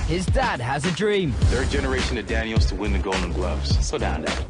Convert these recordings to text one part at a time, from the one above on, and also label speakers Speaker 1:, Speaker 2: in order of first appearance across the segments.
Speaker 1: His dad has a dream.
Speaker 2: Third generation of Daniels to win the Golden Gloves. Slow down, Dad.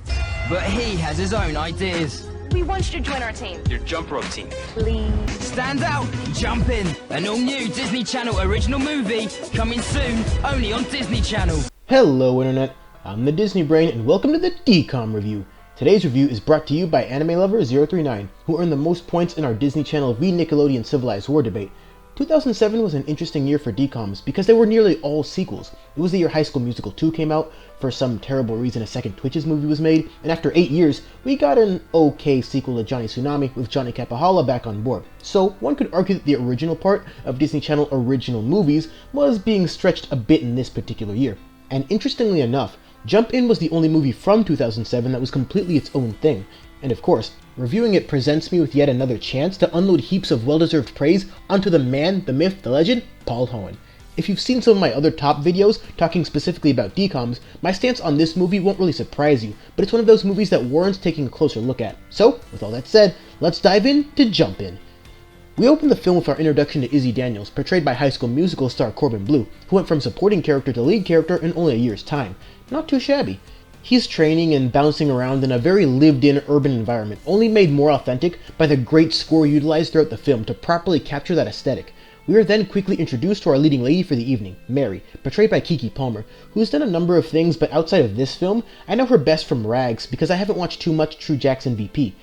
Speaker 1: But he has his own ideas.
Speaker 3: We want you to join our team.
Speaker 2: Your jump rope team.
Speaker 3: Please.
Speaker 1: Stand out, jump in. An all-new Disney Channel original movie coming soon, only on Disney Channel.
Speaker 4: Hello Internet, I'm the Disney Brain and welcome to the DCOM review. Today's review is brought to you by Anime Lover 039, who earned the most points in our Disney Channel v Nickelodeon Civilized War debate. 2007 was an interesting year for DCOMs because they were nearly all sequels. It was the year High School Musical 2 came out, for some terrible reason a second Twitches movie was made, and after 8 years, we got an okay sequel to Johnny Tsunami with Johnny Capahala back on board. So one could argue that the original part of Disney Channel original movies was being stretched a bit in this particular year. And interestingly enough, Jump In was the only movie from 2007 that was completely its own thing. And of course, reviewing it presents me with yet another chance to unload heaps of well-deserved praise onto the man, the myth, the legend, Paul Hoen. If you've seen some of my other top videos talking specifically about DCOMs, my stance on this movie won't really surprise you, but it's one of those movies that warrants taking a closer look at. So, with all that said, let's dive in to Jump In. We open the film with our introduction to Izzy Daniels, portrayed by High School Musical star Corbin Bleu, who went from supporting character to lead character in only a year's time. Not too shabby. He's training and bouncing around in a very lived-in urban environment, only made more authentic by the great score utilized throughout the film to properly capture that aesthetic. We are then quickly introduced to our leading lady for the evening, Mary, portrayed by Keke Palmer, who's done a number of things, but outside of this film, I know her best from Rags because I haven't watched too much True Jackson VP.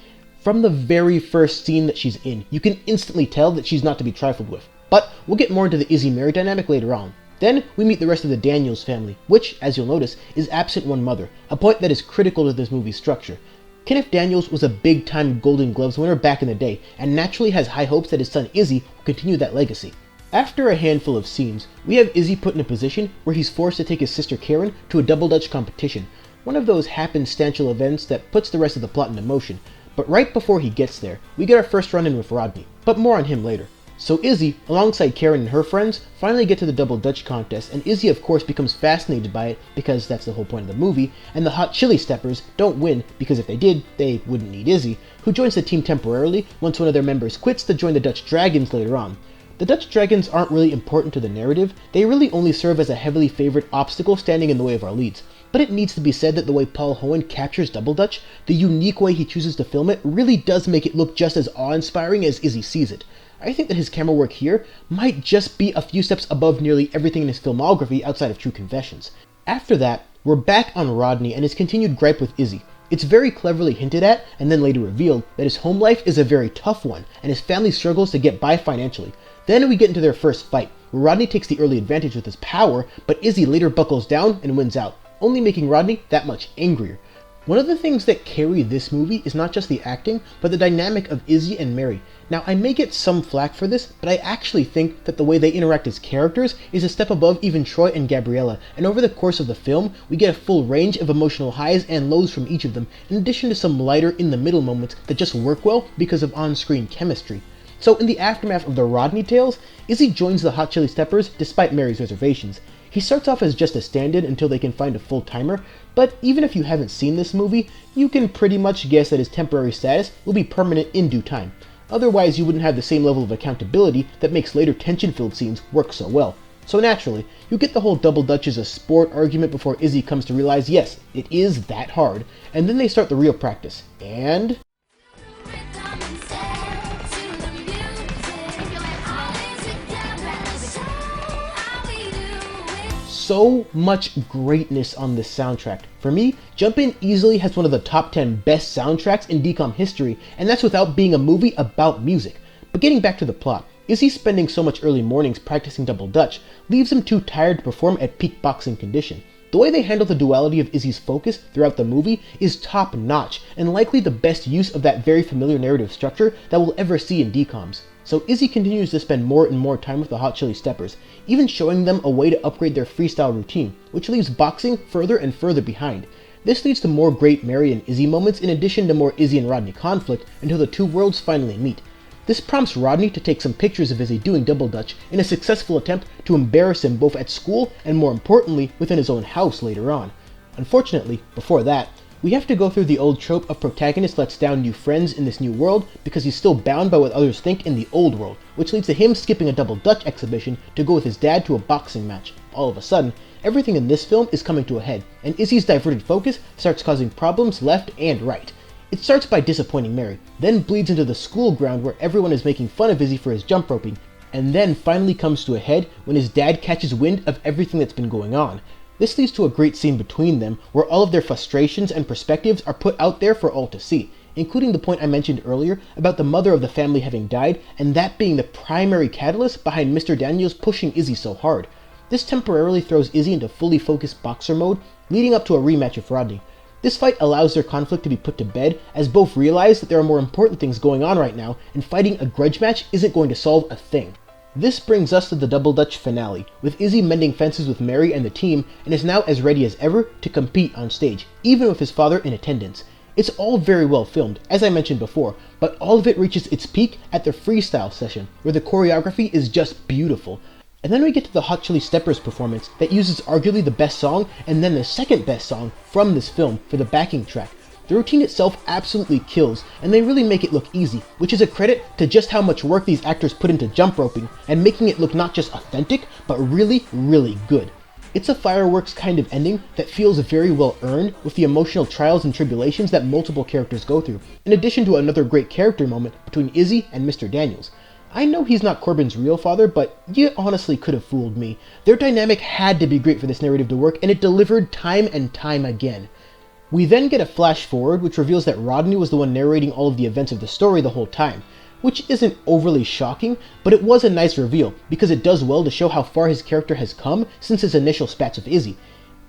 Speaker 4: From the very first scene that she's in, you can instantly tell that she's not to be trifled with. But we'll get more into the Izzy-Mary dynamic later on. Then we meet the rest of the Daniels family, which, as you'll notice, is absent one mother, a point that is critical to this movie's structure. Kenneth Daniels was a big-time Golden Gloves winner back in the day, and naturally has high hopes that his son Izzy will continue that legacy. After a handful of scenes, we have Izzy put in a position where he's forced to take his sister Karen to a double dutch competition, one of those happenstantial events that puts the rest of the plot into motion. But right before he gets there, we get our first run-in with Rodney, but more on him later. So Izzy, alongside Karen and her friends, finally get to the Double Dutch contest, and Izzy of course becomes fascinated by it, because that's the whole point of the movie, and the Hot Chili Steppers don't win, because if they did, they wouldn't need Izzy, who joins the team temporarily once one of their members quits to join the Dutch Dragons later on. The Dutch Dragons aren't really important to the narrative, they really only serve as a heavily favored obstacle standing in the way of our leads. But it needs to be said that the way Paul Hoen captures Double Dutch, the unique way he chooses to film it, really does make it look just as awe-inspiring as Izzy sees it. I think that his camera work here might just be a few steps above nearly everything in his filmography outside of True Confessions. After that, we're back on Rodney and his continued gripe with Izzy. It's very cleverly hinted at, and then later revealed, that his home life is a very tough one, and his family struggles to get by financially. Then we get into their first fight, where Rodney takes the early advantage with his power, but Izzy later buckles down and wins out, only making Rodney that much angrier. One of the things that carry this movie is not just the acting, but the dynamic of Izzy and Mary. Now, I may get some flack for this, but I actually think that the way they interact as characters is a step above even Troy and Gabriella, and over the course of the film, we get a full range of emotional highs and lows from each of them, in addition to some lighter in-the-middle moments that just work well because of on-screen chemistry. So in the aftermath of the Rodney tales, Izzy joins the Hot Chili Steppers despite Mary's reservations. He starts off as just a stand-in until they can find a full-timer, but even if you haven't seen this movie, you can pretty much guess that his temporary status will be permanent in due time. Otherwise, you wouldn't have the same level of accountability that makes later tension-filled scenes work so well. So naturally, you get the whole Double Dutch is a sport argument before Izzy comes to realize, yes, it is that hard, and then they start the real practice. And so much greatness on this soundtrack. For me, Jump In easily has one of the top 10 best soundtracks in DCOM history, and that's without being a movie about music. But getting back to the plot, Izzy spending so much early mornings practicing Double Dutch leaves him too tired to perform at peak boxing condition. The way they handle the duality of Izzy's focus throughout the movie is top notch, and likely the best use of that very familiar narrative structure that we'll ever see in DCOMs. So Izzy continues to spend more and more time with the Hot Chili Steppers, even showing them a way to upgrade their freestyle routine, which leaves boxing further and further behind. This leads to more great Mary and Izzy moments in addition to more Izzy and Rodney conflict until the two worlds finally meet. This prompts Rodney to take some pictures of Izzy doing Double Dutch in a successful attempt to embarrass him both at school and more importantly within his own house later on. Unfortunately, before that, We have to go through the old trope of protagonist lets down new friends in this new world because he's still bound by what others think in the old world, which leads to him skipping a double Dutch exhibition to go with his dad to a boxing match. All of a sudden, everything in this film is coming to a head, and Izzy's diverted focus starts causing problems left and right. It starts by disappointing Mary, then bleeds into the school ground where everyone is making fun of Izzy for his jump roping, and then finally comes to a head when his dad catches wind of everything that's been going on. This leads to a great scene between them where all of their frustrations and perspectives are put out there for all to see, including the point I mentioned earlier about the mother of the family having died and that being the primary catalyst behind Mr. Daniels pushing Izzy so hard. This temporarily throws Izzy into fully focused boxer mode, leading up to a rematch with Rodney. This fight allows their conflict to be put to bed as both realize that there are more important things going on right now and fighting a grudge match isn't going to solve a thing. This brings us to the Double Dutch finale, with Izzy mending fences with Mary and the team and is now as ready as ever to compete on stage, even with his father in attendance. It's all very well filmed, as I mentioned before, but all of it reaches its peak at the freestyle session, where the choreography is just beautiful. And then we get to the Hot Chili Steppers performance that uses arguably the best song and then the second best song from this film for the backing track. The routine itself absolutely kills, and they really make it look easy, which is a credit to just how much work these actors put into jump roping and making it look not just authentic, but really, really good. It's a fireworks kind of ending that feels very well earned with the emotional trials and tribulations that multiple characters go through, in addition to another great character moment between Izzy and Mr. Daniels. I know he's not Corbin's real father, but you honestly could have fooled me. Their dynamic had to be great for this narrative to work, and it delivered time and time again. We then get a flash forward which reveals that Rodney was the one narrating all of the events of the story the whole time, which isn't overly shocking, but it was a nice reveal because it does well to show how far his character has come since his initial spats with Izzy.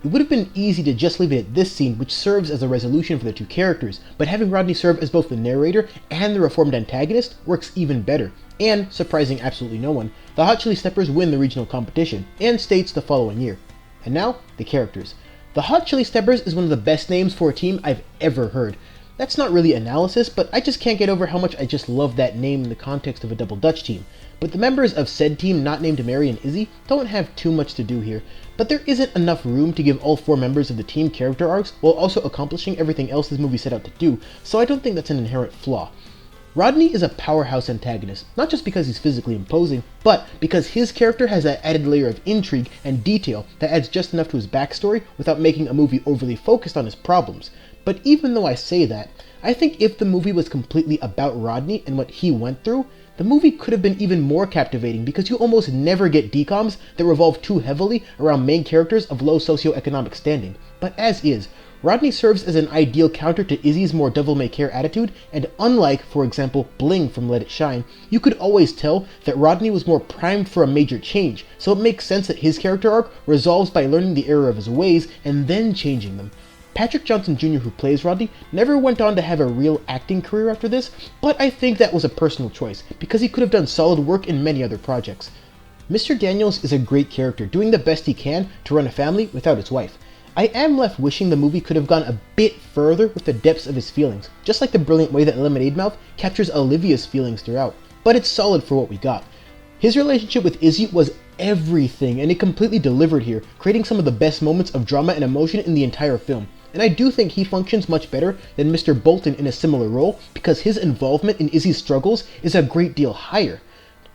Speaker 4: It would have been easy to just leave it at this scene, which serves as a resolution for the two characters, but having Rodney serve as both the narrator and the reformed antagonist works even better, and, surprising absolutely no one, the Hot Chili Steppers win the regional competition, and states the following year. And now, the characters. The Hot Chili Steppers is one of the best names for a team I've ever heard. That's not really analysis, but I just can't get over how much I just love that name in the context of a Double Dutch team. But the members of said team not named Mary and Izzy don't have too much to do here, but there isn't enough room to give all four members of the team character arcs while also accomplishing everything else this movie set out to do, so I don't think that's an inherent flaw. Rodney is a powerhouse antagonist, not just because he's physically imposing, but because his character has that added layer of intrigue and detail that adds just enough to his backstory without making a movie overly focused on his problems. But even though I say that, I think if the movie was completely about Rodney and what he went through, the movie could have been even more captivating because you almost never get DCOMs that revolve too heavily around main characters of low socioeconomic standing. But as is, Rodney serves as an ideal counter to Izzy's more devil-may-care attitude, and unlike, for example, Bling from Let It Shine, you could always tell that Rodney was more primed for a major change, so it makes sense that his character arc resolves by learning the error of his ways and then changing them. Patrick Johnson Jr., who plays Rodney, never went on to have a real acting career after this, but I think that was a personal choice, because he could have done solid work in many other projects. Mr. Daniels is a great character, doing the best he can to run a family without his wife. I am left wishing the movie could have gone a bit further with the depths of his feelings, just like the brilliant way that Lemonade Mouth captures Olivia's feelings throughout, but it's solid for what we got. His relationship with Izzy was everything, and it completely delivered here, creating some of the best moments of drama and emotion in the entire film. And I do think he functions much better than Mr. Bolton in a similar role, because his involvement in Izzy's struggles is a great deal higher.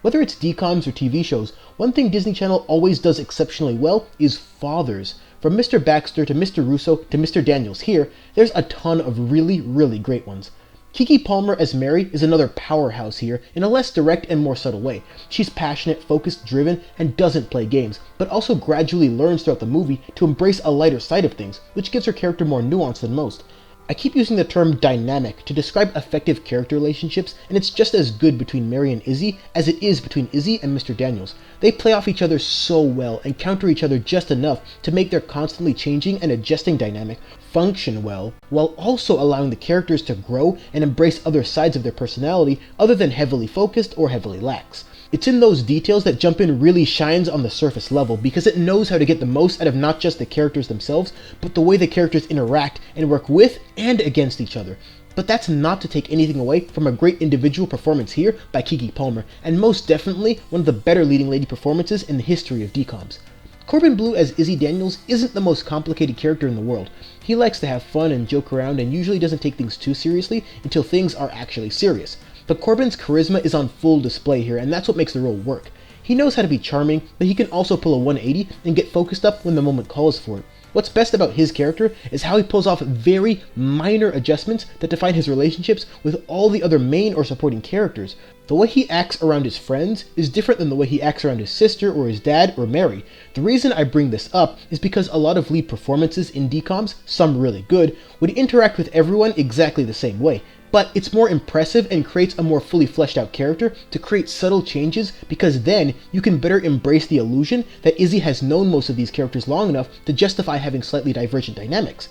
Speaker 4: Whether it's DCOMs or TV shows, one thing Disney Channel always does exceptionally well is fathers. From Mr. Baxter to Mr. Russo to Mr. Daniels here, there's a ton of really, really great ones. Keke Palmer as Mary is another powerhouse here in a less direct and more subtle way. She's passionate, focused, driven, and doesn't play games, but also gradually learns throughout the movie to embrace a lighter side of things, which gives her character more nuance than most. I keep using the term dynamic to describe effective character relationships, and it's just as good between Mary and Izzy as it is between Izzy and Mr. Daniels. They play off each other so well and counter each other just enough to make their constantly changing and adjusting dynamic function well, while also allowing the characters to grow and embrace other sides of their personality other than heavily focused or heavily lax. It's in those details that Jump In really shines on the surface level, because it knows how to get the most out of not just the characters themselves, but the way the characters interact and work with and against each other. But that's not to take anything away from a great individual performance here by Keke Palmer, and most definitely one of the better leading lady performances in the history of DCOMs. Corbin Bleu as Izzy Daniels isn't the most complicated character in the world. He likes to have fun and joke around and usually doesn't take things too seriously until things are actually serious. But Corbin's charisma is on full display here, and that's what makes the role work. He knows how to be charming, but he can also pull a 180 and get focused up when the moment calls for it. What's best about his character is how he pulls off very minor adjustments that define his relationships with all the other main or supporting characters. The way he acts around his friends is different than the way he acts around his sister or his dad or Mary. The reason I bring this up is because a lot of lead performances in DCOMs, some really good, would interact with everyone exactly the same way. But it's more impressive and creates a more fully fleshed out character to create subtle changes, because then you can better embrace the illusion that Izzy has known most of these characters long enough to justify having slightly divergent dynamics.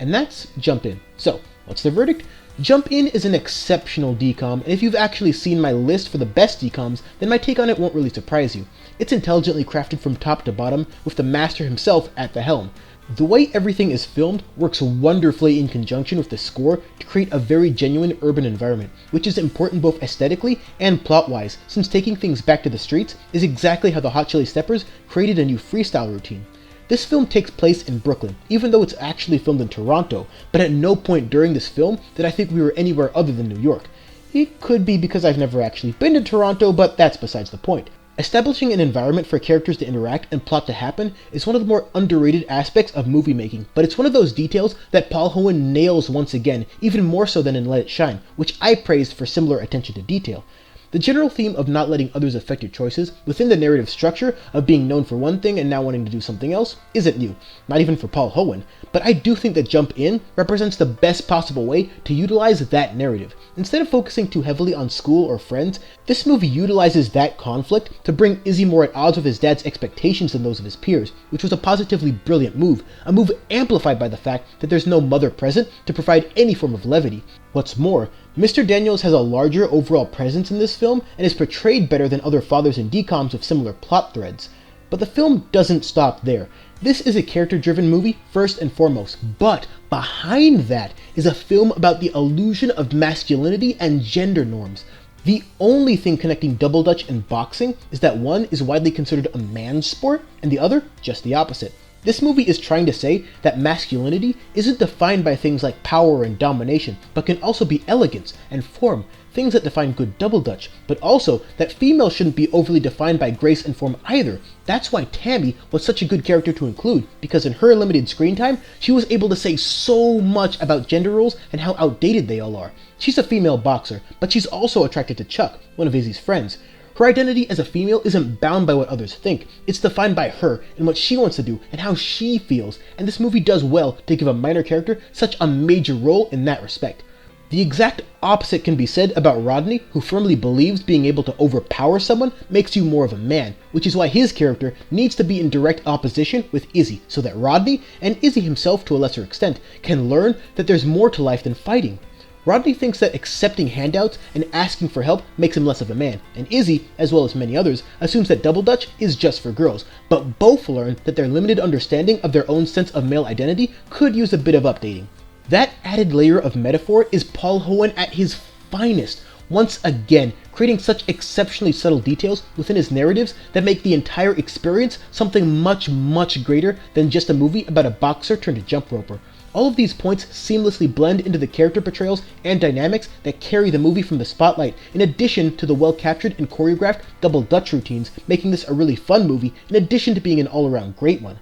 Speaker 4: And that's Jump In. So, what's the verdict? Jump In is an exceptional DCOM, and if you've actually seen my list for the best DCOMs, then my take on it won't really surprise you. It's intelligently crafted from top to bottom, with the master himself at the helm. The way everything is filmed works wonderfully in conjunction with the score to create a very genuine urban environment, which is important both aesthetically and plot-wise, since taking things back to the streets is exactly how the Hot Chili Steppers created a new freestyle routine. This film takes place in Brooklyn, even though it's actually filmed in Toronto, but at no point during this film did I think we were anywhere other than New York. It could be because I've never actually been to Toronto, but that's besides the point. Establishing an environment for characters to interact and plot to happen is one of the more underrated aspects of movie making, but it's one of those details that Paul Hoen nails once again, even more so than in Let It Shine, which I praised for similar attention to detail. The general theme of not letting others affect your choices within the narrative structure of being known for one thing and now wanting to do something else isn't new, not even for Paul Hoen, but I do think that Jump In represents the best possible way to utilize that narrative. Instead of focusing too heavily on school or friends, this movie utilizes that conflict to bring Izzy more at odds with his dad's expectations than those of his peers, which was a positively brilliant move, a move amplified by the fact that there's no mother present to provide any form of levity. What's more, Mr. Daniels has a larger overall presence in this film and is portrayed better than other fathers in DCOMs with similar plot threads. But the film doesn't stop there. This is a character-driven movie first and foremost, but behind that is a film about the illusion of masculinity and gender norms. The only thing connecting double dutch and boxing is that one is widely considered a man's sport and the other just the opposite. This movie is trying to say that masculinity isn't defined by things like power and domination, but can also be elegance and form, things that define good double dutch, but also that females shouldn't be overly defined by grace and form either. That's why Tammy was such a good character to include, because in her limited screen time, she was able to say so much about gender roles and how outdated they all are. She's a female boxer, but she's also attracted to Chuck, one of Izzy's friends. Her identity as a female isn't bound by what others think, it's defined by her and what she wants to do and how she feels, and this movie does well to give a minor character such a major role in that respect. The exact opposite can be said about Rodney, who firmly believes being able to overpower someone makes you more of a man, which is why his character needs to be in direct opposition with Izzy, so that Rodney, and Izzy himself to a lesser extent, can learn that there's more to life than fighting. Rodney thinks that accepting handouts and asking for help makes him less of a man, and Izzy, as well as many others, assumes that double dutch is just for girls, but both learn that their limited understanding of their own sense of male identity could use a bit of updating. That added layer of metaphor is Paul Hoen at his finest, once again creating such exceptionally subtle details within his narratives that make the entire experience something much, much greater than just a movie about a boxer turned a jump roper. All of these points seamlessly blend into the character portrayals and dynamics that carry the movie from the spotlight, in addition to the well-captured and choreographed double dutch routines, making this a really fun movie, in addition to being an all-around great one.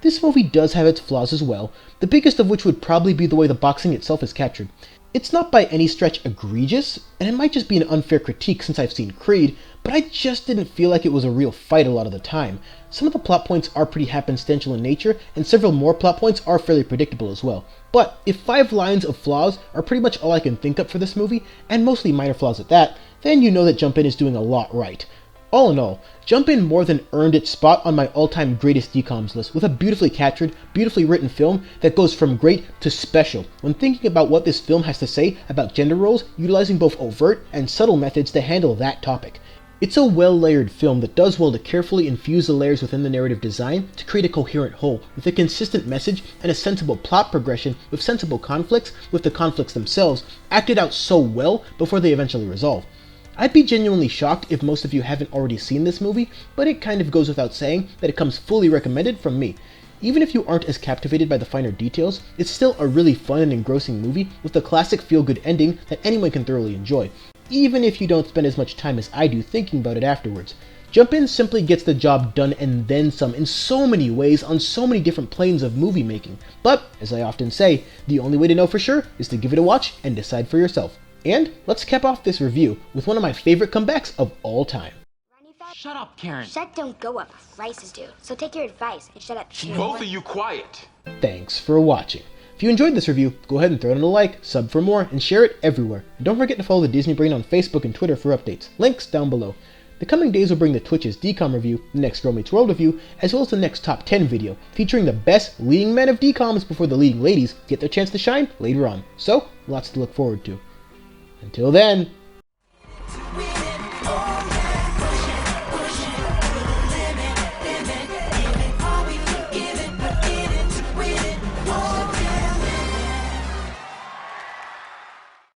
Speaker 4: This movie does have its flaws as well, the biggest of which would probably be the way the boxing itself is captured. It's not by any stretch egregious, and it might just be an unfair critique since I've seen Creed, but I just didn't feel like it was a real fight a lot of the time. Some of the plot points are pretty happenstantial in nature, and several more plot points are fairly predictable as well. But if 5 lines of flaws are pretty much all I can think of for this movie, and mostly minor flaws at that, then you know that Jump In is doing a lot right. All in all, Jump In more than earned its spot on my all-time greatest DCOMs list, with a beautifully captured, beautifully written film that goes from great to special when thinking about what this film has to say about gender roles, utilizing both overt and subtle methods to handle that topic. It's a well-layered film that does well to carefully infuse the layers within the narrative design to create a coherent whole, with a consistent message and a sensible plot progression with sensible conflicts, with the conflicts themselves acted out so well before they eventually resolve. I'd be genuinely shocked if most of you haven't already seen this movie, but it kind of goes without saying that it comes fully recommended from me. Even if you aren't as captivated by the finer details, it's still a really fun and engrossing movie with a classic feel-good ending that anyone can thoroughly enjoy, even if you don't spend as much time as I do thinking about it afterwards. Jump In simply gets the job done and then some in so many ways on so many different planes of movie making. But, as I often say, the only way to know for sure is to give it a watch and decide for yourself. And let's cap off this review with one of my favorite comebacks of all time.
Speaker 2: Shut up, Karen.
Speaker 3: Shut don't go up, prices do. So take your advice and shut up.
Speaker 2: Both of you quiet.
Speaker 4: Thanks for watching. If you enjoyed this review, go ahead and throw it in a like, sub for more, and share it everywhere. And don't forget to follow the Disney Brain on Facebook and Twitter for updates. Links down below. The coming days will bring the Twitch's DCOM review, the next Girl Meets World review, as well as the next Top 10 video, featuring the best leading men of DCOMs before the leading ladies get their chance to shine later on. So, lots to look forward to. Until then,